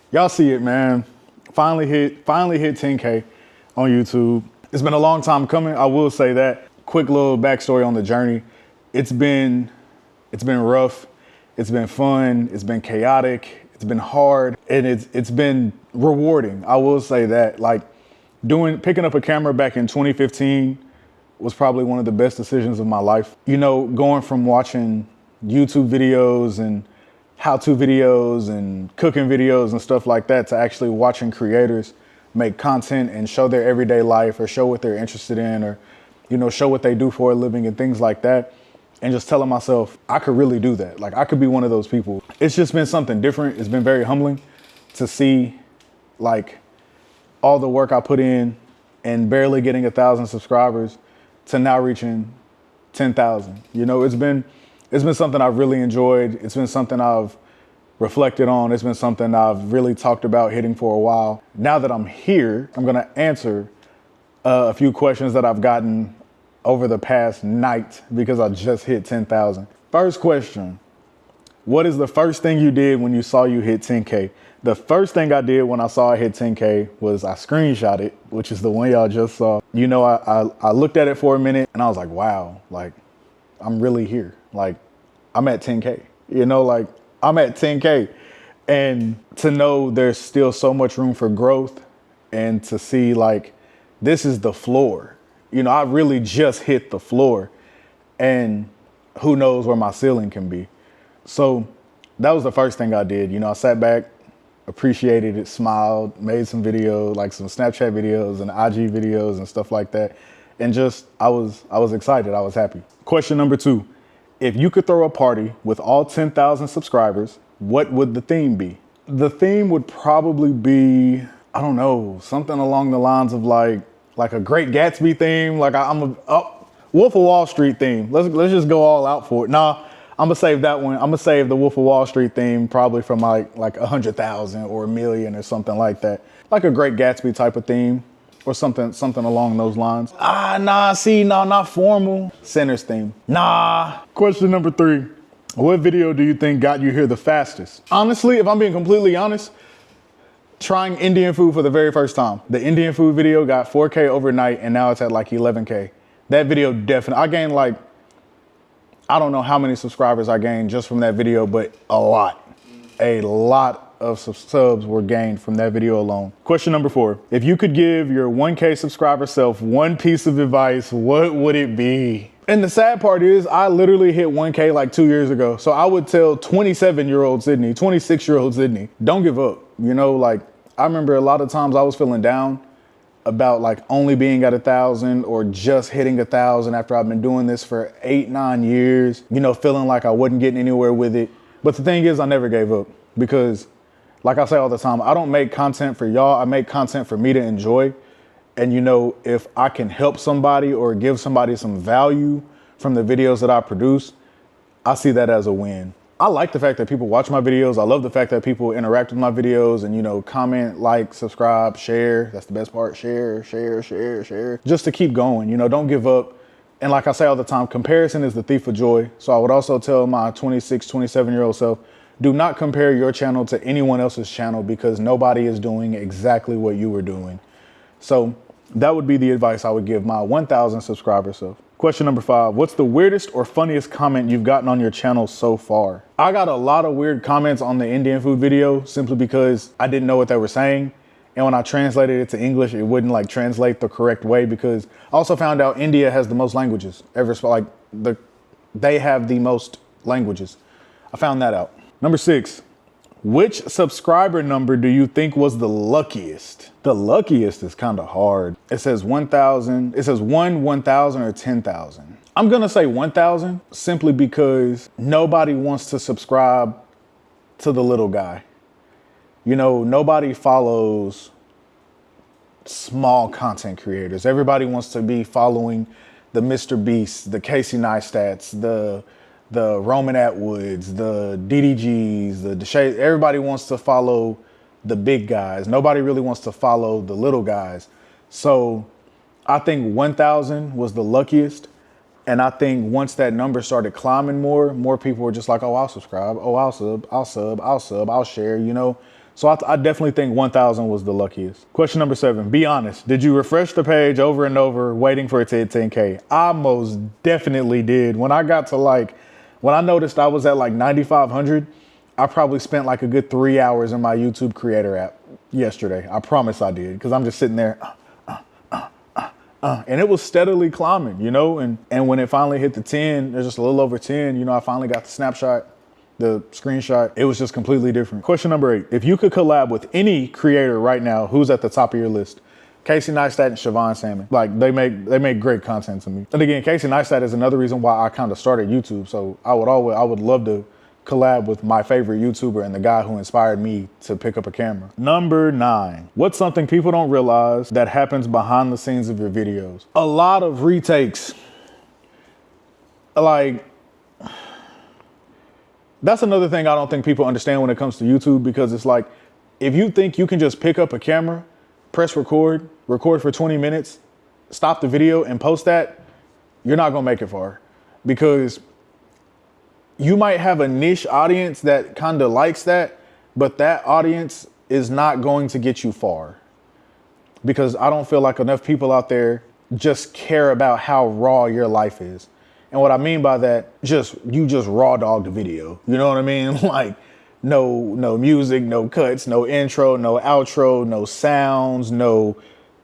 Y'all see it, man. Finally hit 10K on YouTube. It's been a long time coming. I will say that. Quick little backstory on the journey. It's been rough. It's been fun. It's been chaotic. It's been hard, and it's been rewarding. I will say that. Like picking up a camera back in 2015 was probably one of the best decisions of my life. You know, going from watching YouTube videos and how-to videos and cooking videos and stuff like that to actually watching creators make content and show their everyday life or show what they're interested in or, you know, show what they do for a living and things like that. And just telling myself, I could really do that. Like I could be one of those people. It's just been something different. It's been very humbling to see like all the work I put in and barely getting 1,000 subscribers to now reaching 10,000. You know, it's been something I've really enjoyed. It's been something I've reflected on. It's been something I've really talked about hitting for a while. Now that I'm here, I'm gonna answer a few questions that I've gotten over the past night because I just hit 10,000. First question, what is the first thing you did when you saw you hit 10K? The first thing I did when I saw I hit 10K was I screenshot it, which is the one y'all just saw. You know, I looked at it for a minute and I was like, wow, like I'm really here. Like I'm at 10K, you know, like I'm at 10K. And to know there's still so much room for growth and to see like, this is the floor. You know, I really just hit the floor and who knows where my ceiling can be. So that was the first thing I did. You know, I sat back, appreciated it, smiled, made some videos, like some Snapchat videos and IG videos and stuff like that. And just, I was excited. I was happy. Question number 2, if you could throw a party with all 10,000 subscribers, what would the theme be? The theme would probably be, I don't know, something along the lines of like a Great Gatsby theme. Like Wolf of Wall Street theme. Let's just go all out for it. Nah, I'm gonna save that one. I'm gonna save the Wolf of Wall Street theme probably from like 100,000 or 1,000,000 or something like that. Like a Great Gatsby type of theme or something along those lines. Not formal. Center's theme. Nah. Question number 3. What video do you think got you here the fastest? Honestly, if I'm being completely honest, trying Indian food for the very first time. The Indian food video got 4K overnight and now it's at like 11K. That video definitely, I gained like, I don't know how many subscribers I gained just from that video, but a lot of subs were gained from that video alone. Question number 4, if you could give your 1K subscriber self one piece of advice, what would it be? And the sad part is I literally hit 1K like 2 years ago. So I would tell 27-year-old Sydney, 26-year-old Sydney, don't give up. You know, like I remember a lot of times I was feeling down about like only being at 1,000 or just hitting 1,000 after I've been doing this for 8-9 years, you know, feeling like I wasn't getting anywhere with it. But the thing is, I never gave up because like I say all the time, I don't make content for y'all. I make content for me to enjoy. And, you know, if I can help somebody or give somebody some value from the videos that I produce, I see that as a win. I like the fact that people watch my videos. I love the fact that people interact with my videos and, you know, comment, like, subscribe, share. That's the best part. Share. Just to keep going, you know, don't give up. And like I say all the time, comparison is the thief of joy. So I would also tell my 26, 27-year-old self, do not compare your channel to anyone else's channel because nobody is doing exactly what you were doing. So that would be the advice I would give my 1,000 subscriber self. Question number 5, what's the weirdest or funniest comment you've gotten on your channel so far? I got a lot of weird comments on the Indian food video simply because I didn't know what they were saying. And when I translated it to English, it wouldn't like translate the correct way because I also found out India has the most languages ever. They have the most languages. I found that out. Number 6, which subscriber number do you think was the luckiest? The luckiest is kind of hard. It says 1,000. It says 1,000 or 10,000. I'm going to say 1,000 simply because nobody wants to subscribe to the little guy. You know, nobody follows small content creators. Everybody wants to be following the Mr. Beast, the Casey Neistats, the Roman Atwoods, the DDGs, the Deshays. Everybody wants to follow the big guys. Nobody really wants to follow the little guys. So I think 1,000 was the luckiest. And I think once that number started climbing more people were just like, oh, I'll subscribe. Oh, I'll sub, I'll share, you know? So I definitely think 1,000 was the luckiest. Question number 7, be honest. Did you refresh the page over and over waiting for it to hit 10K? I most definitely did. When I got to when I noticed I was at like 9,500, I probably spent like a good 3 hours in my YouTube creator app yesterday. I promise I did, because I'm just sitting there, and it was steadily climbing, you know? And when it finally hit the 10, there's just a little over 10, you know, I finally got the snapshot, the screenshot. It was just completely different. Question number 8, if you could collab with any creator right now, who's at the top of your list? Casey Neistat and Siobhan Salmon. Like, they make great content to me. And again, Casey Neistat is another reason why I kind of started YouTube. So I would love to collab with my favorite YouTuber and the guy who inspired me to pick up a camera. Number 9, what's something people don't realize that happens behind the scenes of your videos? A lot of retakes. Like, that's another thing I don't think people understand when it comes to YouTube, because it's like, if you think you can just pick up a camera, press record for 20 minutes, stop the video and post that, you're not gonna make it far, because you might have a niche audience that kind of likes that, but that audience is not going to get you far, because I don't feel like enough people out there just care about how raw your life is. And what I mean by that, you just raw dog the video. You know what I mean? Like, no music, no cuts, no intro, no outro, no sounds, no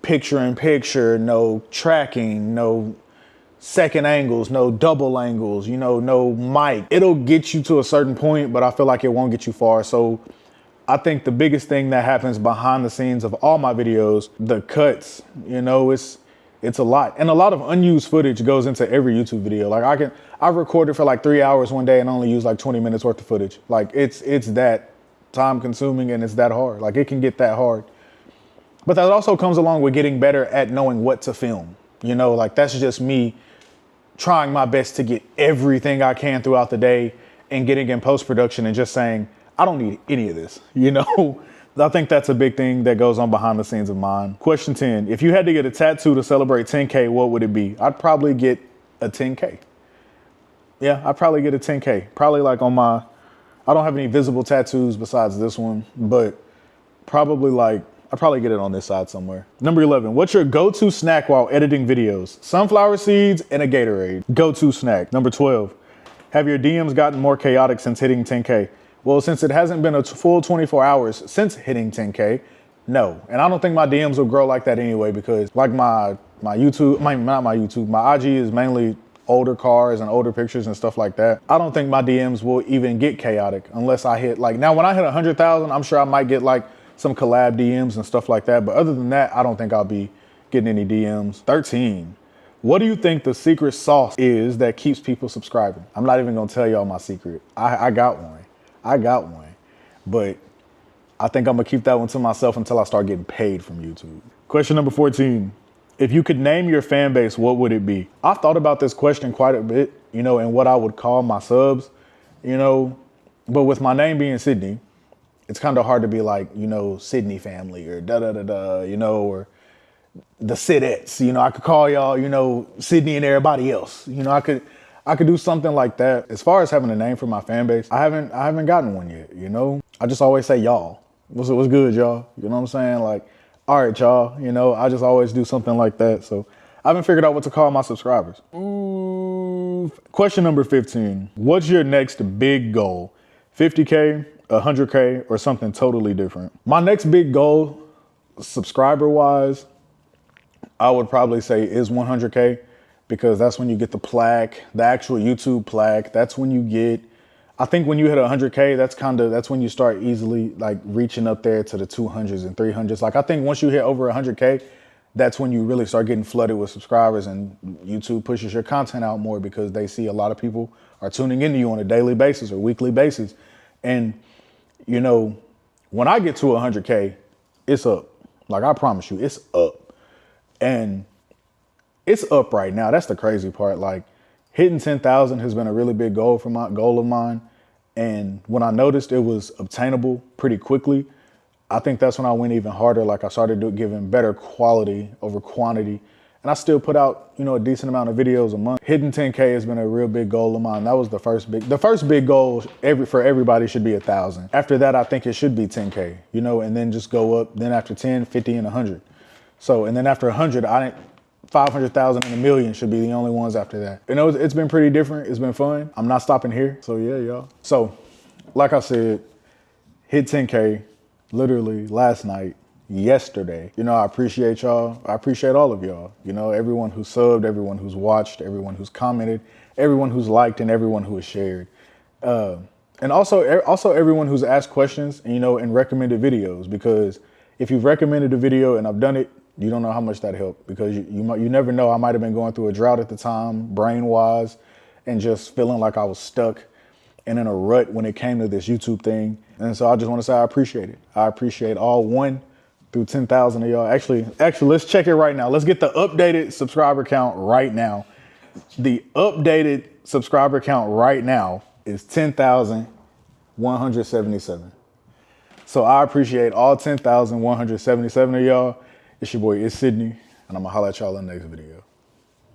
picture in picture, no tracking, no second angles, no double angles, you know, no mic. It'll get you to a certain point, but I feel like it won't get you far. So I think the biggest thing that happens behind the scenes of all my videos, the cuts, you know, it's a lot. And a lot of unused footage goes into every YouTube video. Like I recorded for like 3 hours one day and only used like 20 minutes worth of footage. Like it's that time consuming and it's that hard. Like it can get that hard. But that also comes along with getting better at knowing what to film. You know, like that's just me trying my best to get everything I can throughout the day and getting in post-production and just saying, I don't need any of this, you know? I think that's a big thing that goes on behind the scenes of mine. Question 10, if you had to get a tattoo to celebrate 10K, what would it be? I'd probably get a 10K. Yeah, I'd probably get a 10K. Probably like on I don't have any visible tattoos besides this one, but I'd probably get it on this side somewhere. Number 11, what's your go-to snack while editing videos? Sunflower seeds and a Gatorade. Go-to snack. Number 12, have your DMs gotten more chaotic since hitting 10K? Well, since it hasn't been a full 24 hours since hitting 10K, no. And I don't think my DMs will grow like that anyway, because like my IG is mainly older cars and older pictures and stuff like that. I don't think my DMs will even get chaotic unless I hit now when I hit 100,000, I'm sure I might get like some collab DMs and stuff like that. But other than that, I don't think I'll be getting any DMs. 13, what do you think the secret sauce is that keeps people subscribing? I'm not even gonna tell y'all my secret. I got one, but I think I'm gonna keep that one to myself until I start getting paid from YouTube. Question number 14, if you could name your fan base, what would it be? I've thought about this question quite a bit, you know, and what I would call my subs, you know, but with my name being Itzsydney, it's kind of hard to be like, you know, Sydney family or da-da-da-da, you know, or the Sidettes, you know, I could call y'all, you know, Sydney and everybody else. You know, I could do something like that. As far as having a name for my fan base, I haven't gotten one yet, you know? I just always say y'all. What's good, y'all? You know what I'm saying? Like, all right, y'all, you know, I just always do something like that. So I haven't figured out what to call my subscribers. Ooh. Question number 15, what's your next big goal? 50K, 100K, or something totally different? My next big goal, subscriber-wise, I would probably say is 100K, because that's when you get the plaque, the actual YouTube plaque. That's when you get, I think when you hit 100K, that's when you start easily like reaching up there to the 200s and 300s. Like I think once you hit over 100K, that's when you really start getting flooded with subscribers, and YouTube pushes your content out more because they see a lot of people are tuning into you on a daily basis or weekly basis. And you know, when I get to 100K, it's up. Like I promise you, it's up. And it's up right now. That's the crazy part. Like hitting 10,000 has been a really big goal of mine. And when I noticed it was obtainable pretty quickly, I think that's when I went even harder. Like I started giving better quality over quantity And I still put out, you know, a decent amount of videos a month. Hitting 10K has been a real big goal of mine. That was the first big goal for everybody should be 1,000. After that, I think it should be 10K, you know, and then just go up. Then after 10, 50, and 100. So, and then after 100, 500,000 and 1 million should be the only ones after that. You know, it's been pretty different. It's been fun. I'm not stopping here. So yeah, y'all. So, like I said, hit 10K literally last night, yesterday. You know, I appreciate y'all. I appreciate all of y'all. You know, everyone who subbed, everyone who's watched, everyone who's commented, everyone who's liked, and everyone who has shared. And also everyone who's asked questions, you know, and recommended videos, because if you've recommended a video and I've done it, you don't know how much that helped, because you never know. I might have been going through a drought at the time, brain-wise, and just feeling like I was stuck and in a rut when it came to this YouTube thing. And so I just want to say I appreciate it. I appreciate all 1 through 10,000 of y'all. Actually, let's check it right now. Let's get the updated subscriber count right now. The updated subscriber count right now is 10,177. So I appreciate all 10,177 of y'all. It's your boy, Itzsydney, and I'm gonna holler at y'all in the next video.